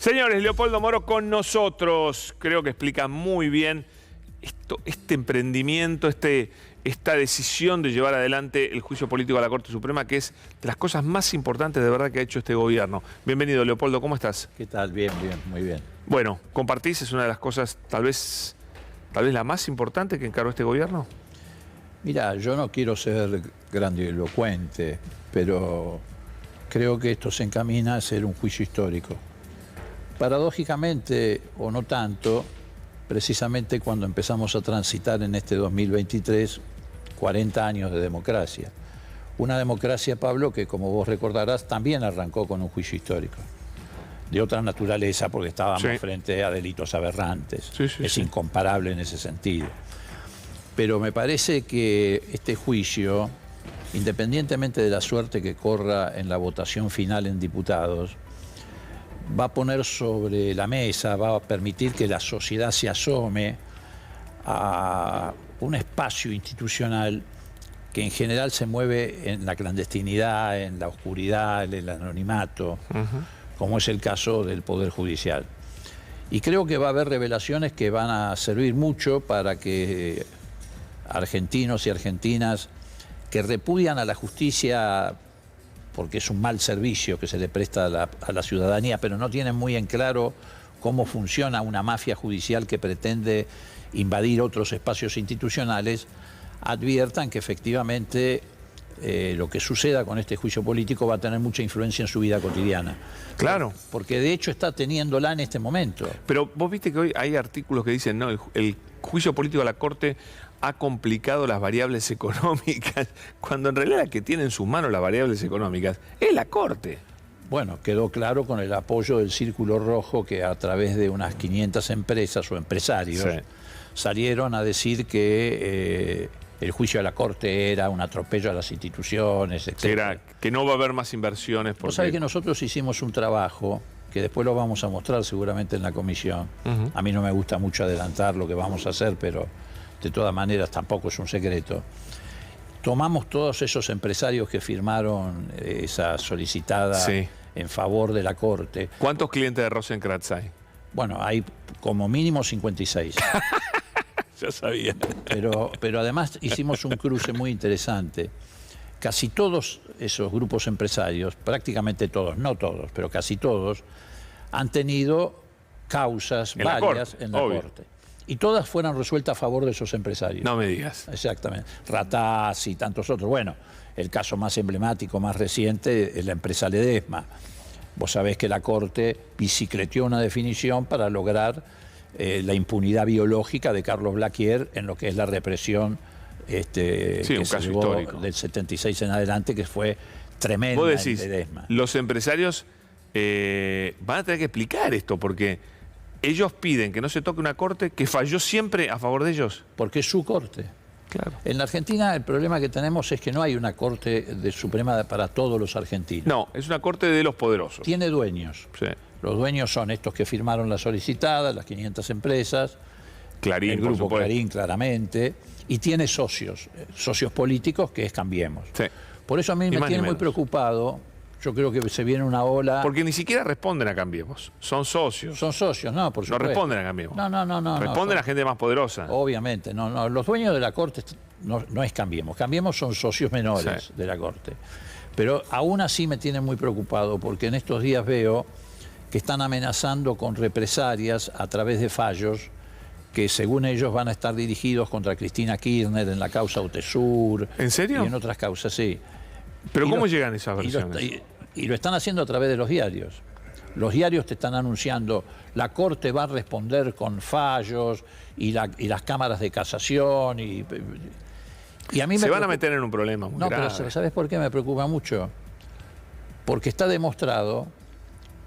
Señores, Leopoldo Moro con nosotros. Creo que explica muy bien este emprendimiento, esta decisión de llevar adelante el juicio político a la Corte Suprema, que es de las cosas más importantes de verdad que ha hecho este gobierno. Bienvenido, Leopoldo, ¿cómo estás? ¿Qué tal? Bien, muy bien. Bueno, ¿compartís? Es una de las cosas, tal vez la más importante que encaró este gobierno. Mira, yo no quiero ser grandilocuente, pero creo que esto se encamina a ser un juicio histórico. Paradójicamente, o no tanto, precisamente cuando empezamos a transitar en este 2023 40 años de democracia. Una democracia, Pablo, que como vos recordarás también arrancó con un juicio histórico. De otra naturaleza, porque estábamos frente a delitos aberrantes. Es incomparable en ese sentido. Pero me parece que este juicio, independientemente de la suerte que corra en la votación final en diputados, va a poner sobre la mesa, va a permitir que la sociedad se asome a un espacio institucional que en general se mueve en la clandestinidad, en la oscuridad, en el anonimato, como es el caso del Poder Judicial. Y creo que va a haber revelaciones que van a servir mucho para que argentinos y argentinas que repudian a la justicia porque es un mal servicio que se le presta a la ciudadanía, pero no tienen muy en claro cómo funciona una mafia judicial que pretende invadir otros espacios institucionales, adviertan que efectivamente lo que suceda con este juicio político va a tener mucha influencia en su vida cotidiana. Claro. Porque de hecho está teniéndola en este momento. Pero vos viste que hoy hay artículos que dicen, no, el juicio político a la Corte ha complicado las variables económicas, cuando en realidad la que tiene en sus manos las variables económicas es la Corte. Bueno, quedó claro con el apoyo del Círculo Rojo, que a través de unas 500 empresas o empresarios salieron a decir que el juicio a la Corte era un atropello a las instituciones, etc. Era que no va a haber más inversiones. Porque... Vos sabés que nosotros hicimos un trabajo que después lo vamos a mostrar seguramente en la comisión. A mí no me gusta mucho adelantar lo que vamos a hacer, pero de todas maneras tampoco es un secreto. Tomamos todos esos empresarios que firmaron esa solicitada en favor de la Corte. ¿Cuántos clientes de Rosenkrantz hay? Bueno, hay como mínimo 56. Ya sabía. Pero además hicimos un cruce muy interesante. Casi todos esos grupos empresarios, prácticamente todos, no todos, pero casi todos, han tenido causas varias en la Corte. Y todas fueron resueltas a favor de esos empresarios. No me digas. Exactamente. Rataz y tantos otros. Bueno, el caso más emblemático, más reciente, es la empresa Ledesma. Vos sabés que la Corte bicicleteó una definición para lograr la impunidad biológica de Carlos Blaquier en lo que es la represión que un caso se llevó histórico del 76 en adelante, que fue tremenda. Vos decís, en Ledesma. Los empresarios van a tener que explicar esto, porque ellos piden que no se toque una Corte que falló siempre a favor de ellos. Porque es su Corte. Claro. En la Argentina el problema que tenemos es que no hay una Corte Suprema para todos los argentinos. No, es una Corte de los poderosos. Tiene dueños. Sí. Los dueños son estos que firmaron la solicitada, las 500 empresas, Clarín, el grupo Clarín claramente, y tiene socios políticos que es Cambiemos. Sí. Por eso a mí me tiene muy preocupado. Yo creo que se viene una ola... Porque ni siquiera responden a Cambiemos. Son socios. Son socios, no, por supuesto. No responden a Cambiemos. No. Responden a gente más poderosa. Obviamente, no. Los dueños de la Corte no es Cambiemos. Cambiemos son socios menores de la Corte. Pero aún así me tiene muy preocupado, porque en estos días veo que están amenazando con represalias a través de fallos que según ellos van a estar dirigidos contra Cristina Kirchner en la causa Utesur. ¿En serio? Y en otras causas, sí. ¿Pero cómo llegan esas versiones? Y lo están haciendo a través de los diarios. Los diarios te están anunciando, la Corte va a responder con fallos y las cámaras de casación. Y a mí se van a meter en un problema muy grave. Pero ¿sabes por qué me preocupa mucho? Porque está demostrado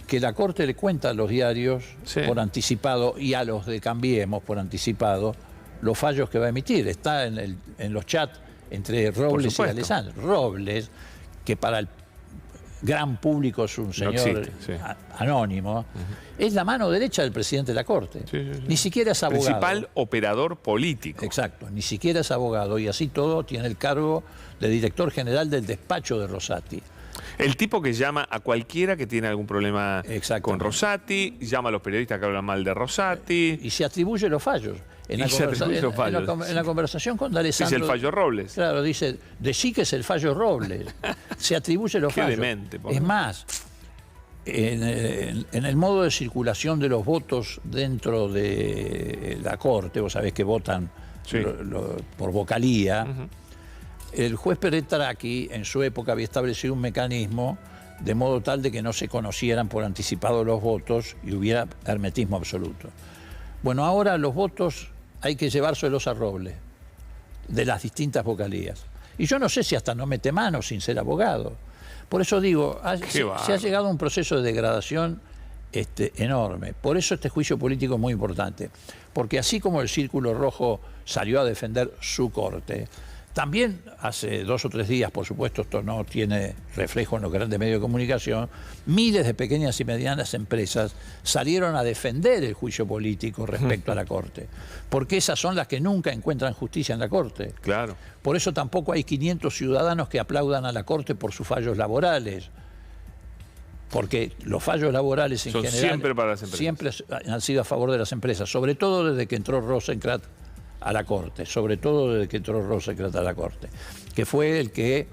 que la Corte le cuenta a los diarios por anticipado y a los de Cambiemos por anticipado los fallos que va a emitir. Está en los chats entre Robles y Alessandro. Robles, que para el gran público es un señor anónimo, es la mano derecha del presidente de la Corte. Ni siquiera es abogado. Principal operador político. Exacto, ni siquiera es abogado, y así todo tiene el cargo de director general del despacho de Rosati. El tipo que llama a cualquiera que tiene algún problema con Rosati, llama a los periodistas que hablan mal de Rosati. Y se atribuye los fallos. En la conversación con D'Alessandro... Dice el fallo Robles. Claro, dice, decí que es el fallo Robles. Se atribuye los fallos. Demente, es más, en el modo de circulación de los votos dentro de la Corte, vos sabés que votan por vocalía, el juez Peretraki en su época había establecido un mecanismo de modo tal de que no se conocieran por anticipado los votos y hubiera hermetismo absoluto. Bueno, ahora los votos hay que llevárselos a Robles, de las distintas vocalías. Y yo no sé si hasta no mete mano sin ser abogado. Por eso digo, se ha llegado a un proceso de degradación enorme. Por eso este juicio político es muy importante. Porque así como el Círculo Rojo salió a defender su corte, también hace 2 o 3 días, por supuesto, esto no tiene reflejo en los grandes medios de comunicación, miles de pequeñas y medianas empresas salieron a defender el juicio político respecto a la Corte, porque esas son las que nunca encuentran justicia en la Corte. Claro. Por eso tampoco hay 500 ciudadanos que aplaudan a la Corte por sus fallos laborales, porque los fallos laborales en general siempre para las empresas. Siempre han sido a favor de las empresas, sobre todo desde que entró Rosenkrantz a la Corte, sobre todo desde que entró Rosenkrantz a la Corte, que fue el que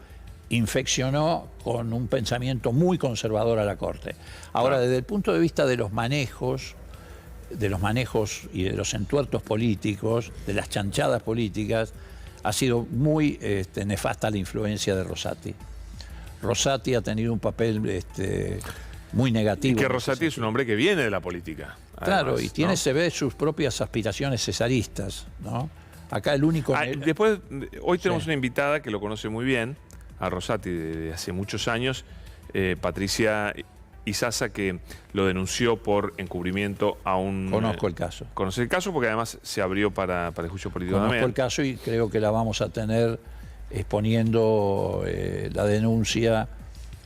infeccionó con un pensamiento muy conservador a la Corte. Ahora, desde el punto de vista de los manejos y de los entuertos políticos, de las chanchadas políticas, ha sido muy nefasta la influencia de Rosati. Rosati ha tenido un papel muy negativo. Y que Rosati es un hombre que viene de la política. Además, claro, y tiene, se ve, sus propias aspiraciones cesaristas, ¿no? Acá el único... Después, hoy tenemos una invitada que lo conoce muy bien, a Rosati de hace muchos años, Patricia Izaza, que lo denunció por encubrimiento a un... Conozco el caso. Conoce el caso porque además se abrió para el juicio político. Conozco el caso y creo que la vamos a tener exponiendo la denuncia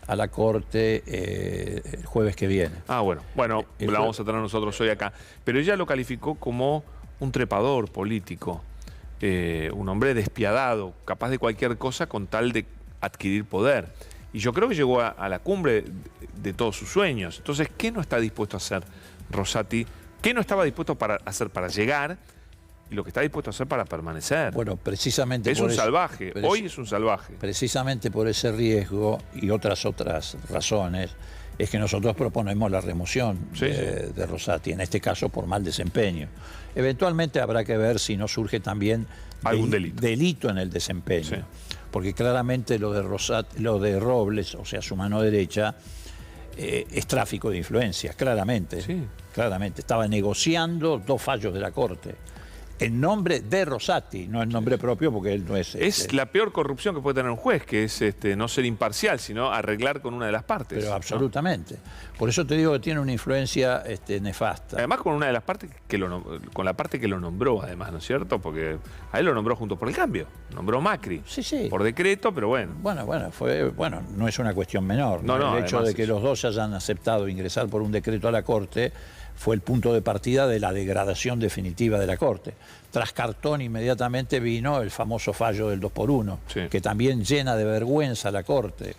a la Corte el jueves que viene. Bueno, la vamos a tener nosotros hoy acá. Pero ella lo calificó como un trepador político, un hombre despiadado, capaz de cualquier cosa con tal de adquirir poder. Y yo creo que llegó a la cumbre de todos sus sueños. Entonces, ¿qué no está dispuesto a hacer Rosati? ¿Qué no estaba dispuesto a hacer para llegar? Y lo que está dispuesto a hacer para permanecer. Bueno, precisamente es un salvaje. Hoy es un salvaje. Precisamente por ese riesgo y otras razones es que nosotros proponemos la remoción de Rosati, en este caso por mal desempeño. Eventualmente habrá que ver si no surge también algún delito en el desempeño. Porque claramente lo de Robles, o sea, su mano derecha, es tráfico de influencias, claramente. Claramente. Estaba negociando 2 fallos de la Corte. En nombre de Rosati, no en nombre propio, porque él no es... Es la peor corrupción que puede tener un juez, que es no ser imparcial, sino arreglar con una de las partes. Pero absolutamente. ¿No? Por eso te digo que tiene una influencia nefasta. Además con una de las partes, con la parte que lo nombró, además, ¿no es cierto? Porque a él lo nombró Juntos por el Cambio. Nombró Macri. Sí. Por decreto, pero bueno. Bueno, no es una cuestión menor. El hecho de que los dos hayan aceptado ingresar por un decreto a la Corte fue el punto de partida de la degradación definitiva de la Corte. Tras Cartón inmediatamente vino el famoso fallo del 2x1, que también llena de vergüenza a la Corte,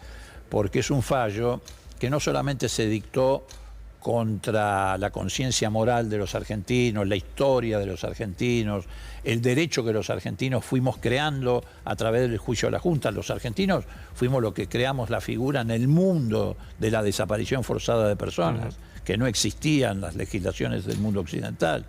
porque es un fallo que no solamente se dictó contra la conciencia moral de los argentinos, la historia de los argentinos, el derecho que los argentinos fuimos creando a través del juicio de la Junta. Los argentinos fuimos los que creamos la figura en el mundo de la desaparición forzada de personas, que no existían las legislaciones del mundo occidental.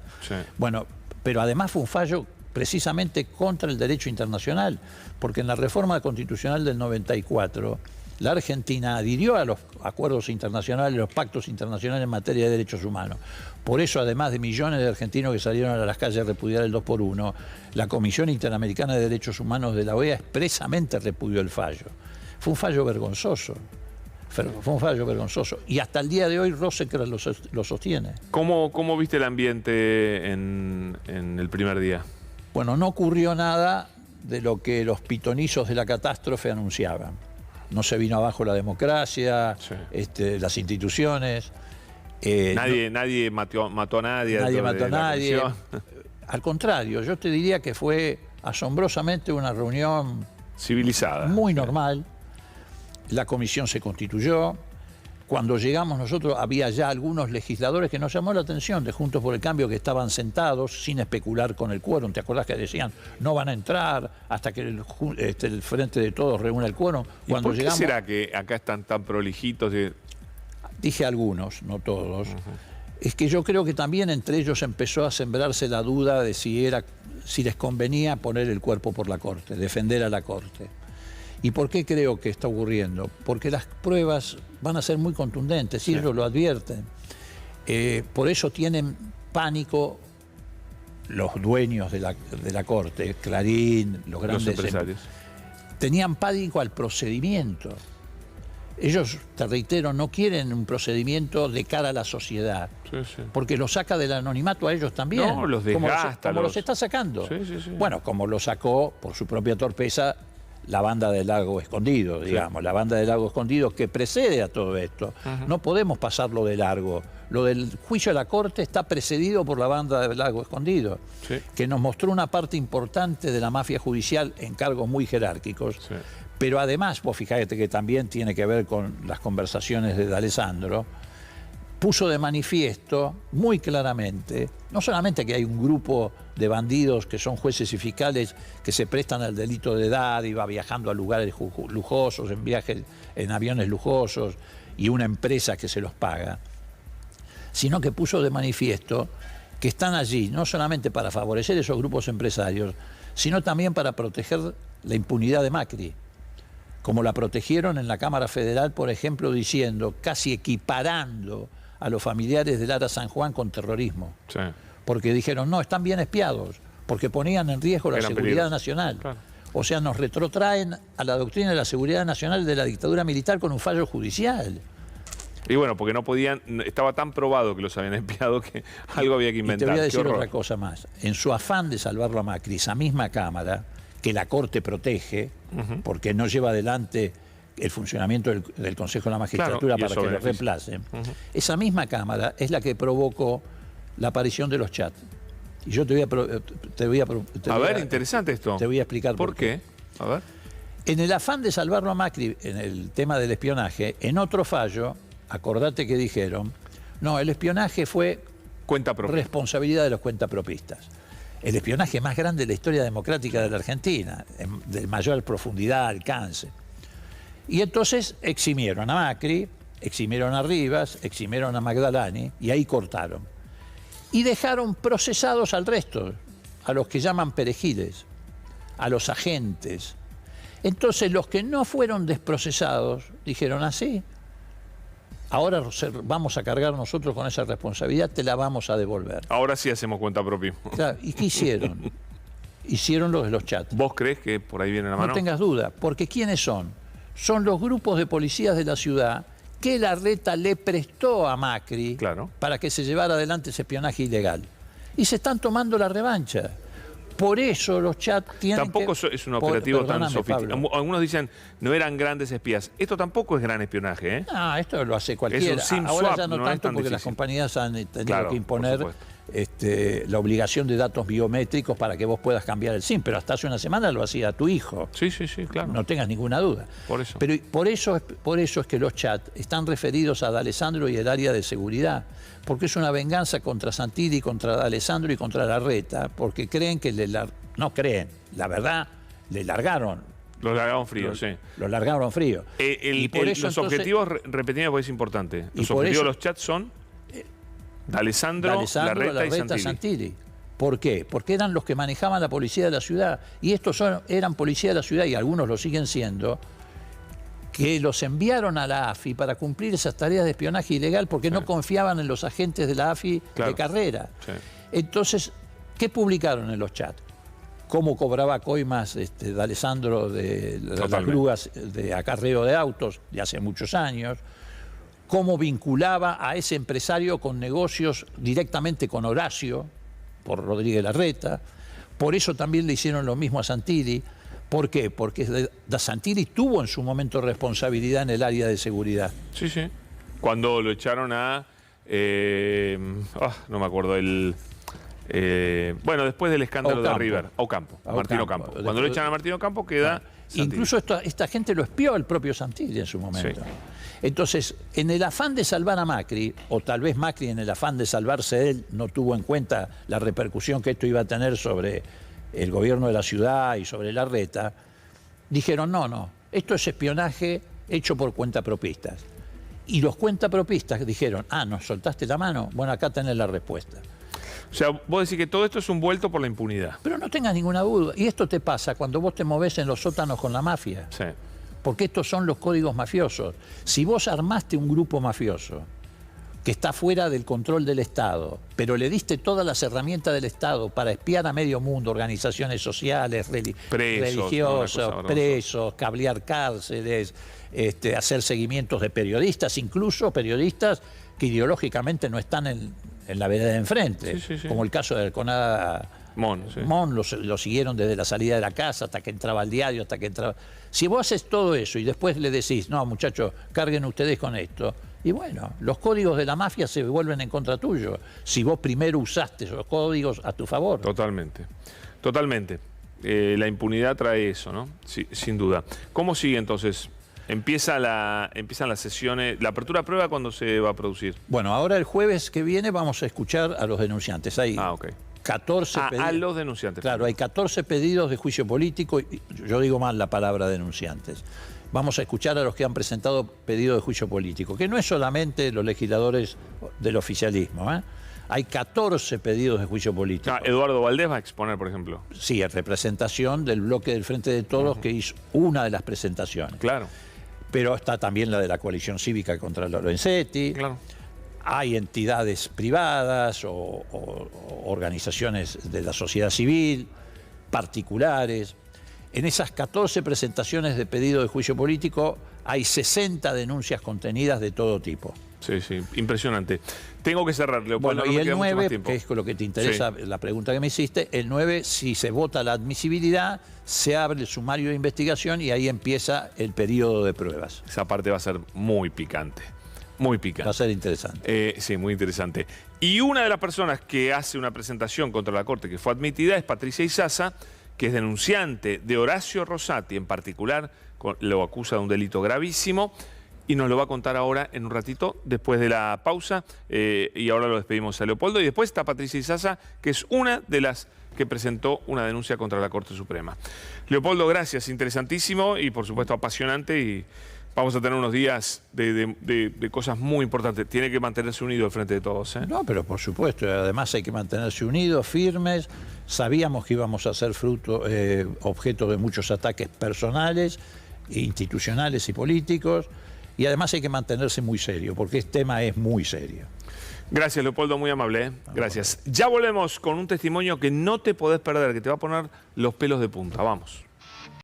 Bueno, pero además fue un fallo precisamente contra el derecho internacional, porque en la reforma constitucional del 94, la Argentina adhirió a los acuerdos internacionales, los pactos internacionales en materia de derechos humanos. Por eso, además de millones de argentinos que salieron a las calles a repudiar el 2x1, la Comisión Interamericana de Derechos Humanos de la OEA expresamente repudió el fallo. Fue un fallo vergonzoso. Y hasta el día de hoy Rosenkrantz lo sostiene. ¿Cómo viste el ambiente en el primer día? Bueno, no ocurrió nada de lo que los pitonizos de la catástrofe anunciaban. No se vino abajo la democracia, las instituciones. Nadie mató a nadie. Nadie mató a nadie. Al contrario, yo te diría que fue asombrosamente una reunión civilizada. Muy normal. la comisión se constituyó. Cuando llegamos nosotros había ya algunos legisladores que nos llamó la atención de Juntos por el Cambio que estaban sentados sin especular con el quórum. ¿Te acordás que decían no van a entrar hasta que el Frente de Todos reúna el quórum? Cuando ¿por qué será que acá están tan prolijitos? Dije algunos, no todos. Es que yo creo que también entre ellos empezó a sembrarse la duda de si les convenía poner el cuerpo por la Corte, defender a la Corte. ¿Y por qué creo que está ocurriendo? Porque las pruebas van a ser muy contundentes, y ellos lo advierten. Por eso tienen pánico los dueños de la Corte, Clarín, los grandes empresarios. Tenían pánico al procedimiento. Ellos, te reitero, no quieren un procedimiento de cara a la sociedad, porque los saca del anonimato a ellos también. No, los desgasta. Como los está sacando. Bueno, como lo sacó por su propia torpeza la banda del Lago Escondido, digamos, la banda del Lago Escondido que precede a todo esto. No podemos pasarlo de largo. Lo del juicio a la Corte está precedido por la banda del Lago Escondido, que nos mostró una parte importante de la mafia judicial en cargos muy jerárquicos. Pero además, vos fijate que también tiene que ver con las conversaciones de D'Alessandro, puso de manifiesto muy claramente, no solamente que hay un grupo de bandidos que son jueces y fiscales que se prestan al delito de dádiva, viajando a lugares lujosos, en viajes en aviones lujosos, y una empresa que se los paga, sino que puso de manifiesto que están allí no solamente para favorecer esos grupos empresarios, sino también para proteger la impunidad de Macri, como la protegieron en la Cámara Federal, por ejemplo, diciendo, casi equiparando a los familiares de Lara San Juan con terrorismo. Porque dijeron, no, están bien espiados, porque ponían en riesgo la seguridad nacional. O sea, nos retrotraen a la doctrina de la seguridad nacional de la dictadura militar con un fallo judicial. Y bueno, porque no podían, estaba tan probado que los habían espiado que algo había que inventar. Y te voy a decir otra cosa más. En su afán de salvarlo a Macri, esa misma Cámara, que la Corte protege, porque no lleva adelante el funcionamiento del Consejo de la Magistratura para que lo reemplacen, esa misma Cámara es la que provocó la aparición de los chats. Y yo a ver, interesante esto. Te voy a explicar por qué. A ver. En el afán de salvarlo a Macri, en el tema del espionaje, en otro fallo, acordate que dijeron, no, el espionaje fue responsabilidad de los cuentapropistas. El espionaje más grande de la historia democrática de la Argentina, de mayor profundidad, alcance. Y entonces eximieron a Macri, eximieron a Rivas, eximieron a Magdalani, y ahí cortaron. Y dejaron procesados al resto, a los que llaman perejiles, a los agentes. Entonces los que no fueron desprocesados dijeron así, ahora vamos a cargar nosotros con esa responsabilidad, te la vamos a devolver. Ahora sí hacemos cuentapropismo. Claro, ¿y qué hicieron? Hicieron los de los chats. ¿Vos crees que por ahí viene la mano? No tengas duda, porque ¿quiénes son? Son los grupos de policías de la ciudad que Larreta le prestó a Macri para que se llevara adelante ese espionaje ilegal. Y se están tomando la revancha. Por eso los chats tienen tampoco es un operativo tan sofisticado. Algunos dicen, no eran grandes espías. Esto tampoco es gran espionaje, ¿eh? No, esto lo hace cualquiera. Ahora ya no tanto porque las compañías han tenido que imponer la obligación de datos biométricos para que vos puedas cambiar el SIM, pero hasta hace una semana lo hacía tu hijo. Sí, claro. No tengas ninguna duda. Por eso. Pero por eso es que los chats están referidos a D'Alessandro y el área de seguridad, porque es una venganza contra Santilli, contra D'Alessandro y contra Larreta, porque creen que no creen, la verdad, le largaron. Los largaron frío, Los largaron frío. Y por eso, los objetivos, repetimos porque es importante. Los objetivos de los chats son D'Alessandro, Larreta y Santilli. ¿Por qué? Porque eran los que manejaban la policía de la ciudad. Y estos eran policía de la ciudad, y algunos lo siguen siendo, que los enviaron a la AFI para cumplir esas tareas de espionaje ilegal porque no confiaban en los agentes de la AFI de carrera. Entonces, ¿qué publicaron en los chats? Cómo cobraba coimas D'Alessandro de las grúas de acarreo de autos de hace muchos años, cómo vinculaba a ese empresario con negocios directamente con Horacio, por Rodríguez Larreta. Por eso también le hicieron lo mismo a Santilli. ¿Por qué? Porque Santilli tuvo en su momento responsabilidad en el área de seguridad. Sí. Cuando lo echaron a... no me acuerdo, el Bueno, después del escándalo de Ocampo. River. Ocampo, Martín Ocampo. Cuando lo Después- echan a Martín Ocampo queda Santilli. Incluso esta gente lo espió el propio Santilli en su momento. Sí. Entonces, en el afán de salvar a Macri, o tal vez Macri en el afán de salvarse él, no tuvo en cuenta la repercusión que esto iba a tener sobre el gobierno de la ciudad y sobre Larreta, dijeron, no, esto es espionaje hecho por cuentapropistas. Y los cuentapropistas dijeron, ¿nos soltaste la mano? Bueno, acá tenés la respuesta. O sea, vos decís que todo esto es un vuelto por la impunidad. Pero no tengas ninguna duda. Y esto te pasa cuando vos te movés en los sótanos con la mafia. Sí. Porque estos son los códigos mafiosos. Si vos armaste un grupo mafioso que está fuera del control del Estado, pero le diste todas las herramientas del Estado para espiar a medio mundo, organizaciones sociales, religiosas, ¿no? presos, cablear cárceles, hacer seguimientos de periodistas, incluso periodistas que ideológicamente no están en la vereda de enfrente, Sí. como el caso de Alconada. Mon, sí. Mon lo siguieron desde la salida de la casa hasta que entraba al diario, hasta que entraba... Si vos haces todo eso y después le decís, no, muchachos, carguen ustedes con esto, y bueno, los códigos de la mafia se vuelven en contra tuyo, si vos primero usaste esos códigos a tu favor. Totalmente. La impunidad trae eso, ¿no? Sí, sin duda. ¿Cómo sigue entonces? Empiezan las sesiones, la apertura a prueba, ¿cuándo se va a producir? Bueno, ahora el jueves que viene vamos a escuchar a los denunciantes. Hay Ok. 14 pedidos. A los denunciantes. Claro, hay 14 pedidos de juicio político, y yo digo mal la palabra denunciantes. Vamos a escuchar a los que han presentado pedido de juicio político, que no es solamente los legisladores del oficialismo, ¿eh? Hay 14 pedidos de juicio político. Eduardo Valdés va a exponer, por ejemplo. Sí, en representación del bloque del Frente de Todos, que hizo una de las presentaciones. Claro. Pero está también la de la coalición cívica contra Lorenzetti. Claro. Hay entidades privadas o organizaciones de la sociedad civil, particulares. En esas 14 presentaciones de pedido de juicio político hay 60 denuncias contenidas de todo tipo. Sí, impresionante. Tengo que cerrar, Leopoldo. Bueno, no y me el queda mucho más 9, tiempo. que es con lo que te interesa, la pregunta que me hiciste, el 9, si se vota la admisibilidad, se abre el sumario de investigación y ahí empieza el periodo de pruebas. Esa parte va a ser muy picante. Muy picante. Va a ser interesante. Sí, muy interesante. Y una de las personas que hace una presentación contra la Corte que fue admitida es Patricia Izaza, que es denunciante de Horacio Rosati en particular, lo acusa de un delito gravísimo y nos lo va a contar ahora en un ratito después de la pausa y ahora lo despedimos a Leopoldo y después está Patricia Izaza, que es una de las que presentó una denuncia contra la Corte Suprema. Leopoldo, gracias, interesantísimo y por supuesto apasionante y vamos a tener unos días de cosas muy importantes. Tiene que mantenerse unido al Frente de Todos, ¿eh? No, pero por supuesto, además hay que mantenerse unidos, firmes. Sabíamos que íbamos a ser objeto de muchos ataques personales, institucionales y políticos, y además hay que mantenerse muy serio, porque este tema es muy serio. Gracias, Leopoldo, muy amable, ¿eh? Gracias. Ya volvemos con un testimonio que no te podés perder, que te va a poner los pelos de punta. Vamos.